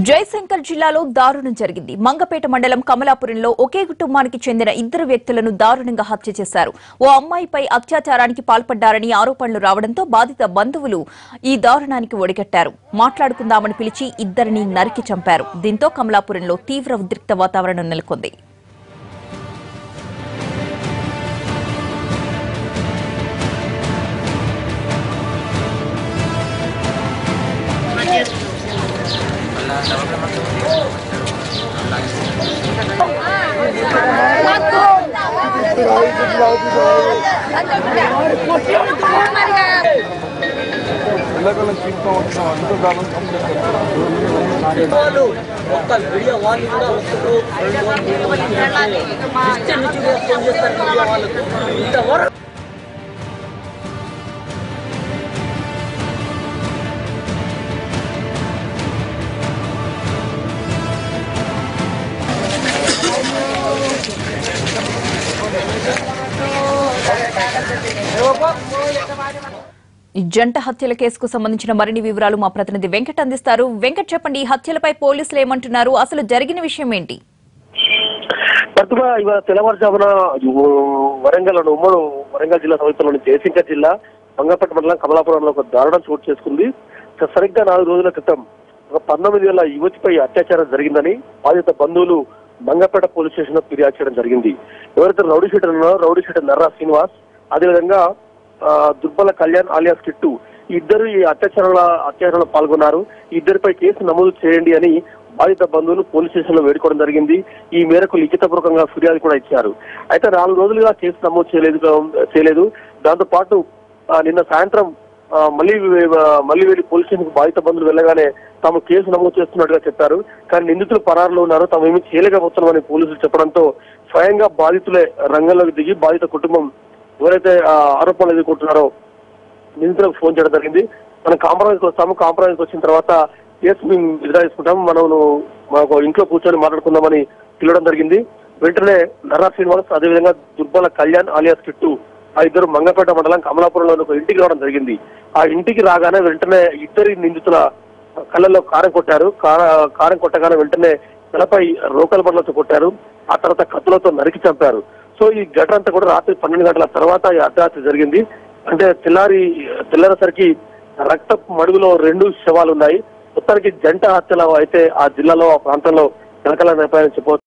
జయశంకర్ జిల్లాలో దారుణం జరిగింది. మంగపేట మండలం కమలాపురంలో ఒకే కుటుంబానికి చెందిన ఇద్దరు వ్యక్తులను దారుణంగా హత్య చేశారు. ఓ అమ్మాయిపై అత్యాచారానికి పాల్పడ్డారని ఆరోపణలు రావడంతో బాధిత బంధువులు ఈ దారుణానికి ఒడిగట్టారు. మాట్లాడుకుందామని పిలిచి ఇద్దరిని నరికి చంపారు. దీంతో కమలాపురంలో తీవ్ర ఉద్రిక్త వాతావరణం నెలకొంది. ఈ జంట హత్యల కేసుకు సంబంధించిన మరిన్ని వివరాలు మా ప్రతినిధి వెంకట్ అందిస్తారు. వెంకట్, చెప్పండి, ఈ హత్యలపై పోలీసులు ఏమంటున్నారు? అసలు జరిగిన విషయం ఏంటి? ఇవాళ తెల్లవారుజామున వరంగల్ జిల్లా సమీపంలోని జయశంకర్ జిల్లా మంగపేట మండలం కమలాపురంలో ఒక దారుణం చోటు చేసుకుంది. సరిగ్గా 4 రోజుల క్రితం ఒక 19 ఏళ్ల యువతిపై అత్యాచారం జరిగిందని బాధిత బంధువులు మంగపేట పోలీస్ స్టేషన్ లో ఫిర్యాదు చేయడం జరిగింది. ఎవరైతే రౌడీ షీటర్ నర్రా శ్రీనివాస్, అదేవిధంగా దుర్బల కళ్యాణ్ ఆలియాస్ కిట్టు, ఇద్దరు ఈ అత్యాచారంలో పాల్గొన్నారు. ఇద్దరిపై కేసు నమోదు చేయండి అని బాధిత బంధువులు పోలీస్ స్టేషన్ లో వేడుకోవడం జరిగింది. ఈ మేరకు లిఖితపూర్వకంగా ఫిర్యాదు కూడా ఇచ్చారు. అయితే 4 రోజులుగా కేసు నమోదు చేయలేదు. దాంతో పాటు నిన్న సాయంత్రం మళ్ళీ వెళ్ళి పోలీస్ స్టేషన్ కు బాధిత బంధువులు వెళ్ళగానే తాము కేసు నమోదు చేస్తున్నట్టుగా చెప్పారు. కానీ నిందితులు పరారులో ఉన్నారు, తాము ఏమీ చేయలేకపోతున్నామని పోలీసులు చెప్పడంతో స్వయంగా బాధితులే రంగంలోకి దిగి బాధిత కుటుంబం ఎవరైతే ఆరోపణలు ఎదుర్కొంటున్నారో నిందితులకు ఫోన్ చేయడం జరిగింది. మనం కాంప్రమైజ్కి వస్తాము, కాంప్రమైజ్కి వచ్చిన తర్వాత కేసు మేము విత్డ్రా చేసుకుంటాము, మనం మాకు ఇంట్లో కూర్చొని మాట్లాడుకుందామని పిలవడం జరిగింది. వెంటనే నర్రా శ్రీనివాస్, అదేవిధంగా దుర్బల కళ్యాణ్ ఆలియాస్ కిట్టు, ఆ ఇద్దరు మంగపేట మండలం కమలాపురంలో ఒక ఇంటికి రావడం జరిగింది. ఆ ఇంటికి రాగానే వెంటనే ఇద్దరి నిందితుల కళ్ళల్లో కారం కొట్టారు. కారం కొట్టగానే వెంటనే తలపై రోకల బండ్లతో కొట్టారు. ఆ తర్వాత కత్తులతో నరికి చంపారు. సో ఈ ఘటన అంతా కూడా రాత్రి 12 గంటల తర్వాత ఈ అర్ధరాత్రి జరిగింది. అంటే తెల్లారేసరికి రక్తపు మడుగులో 2 శవాలు ఉన్నాయి. మొత్తానికి జంట హత్యలు అయితే ఆ జిల్లాలో, ఆ ప్రాంతంలో కలకలం నేపాయని చెప్పవచ్చు.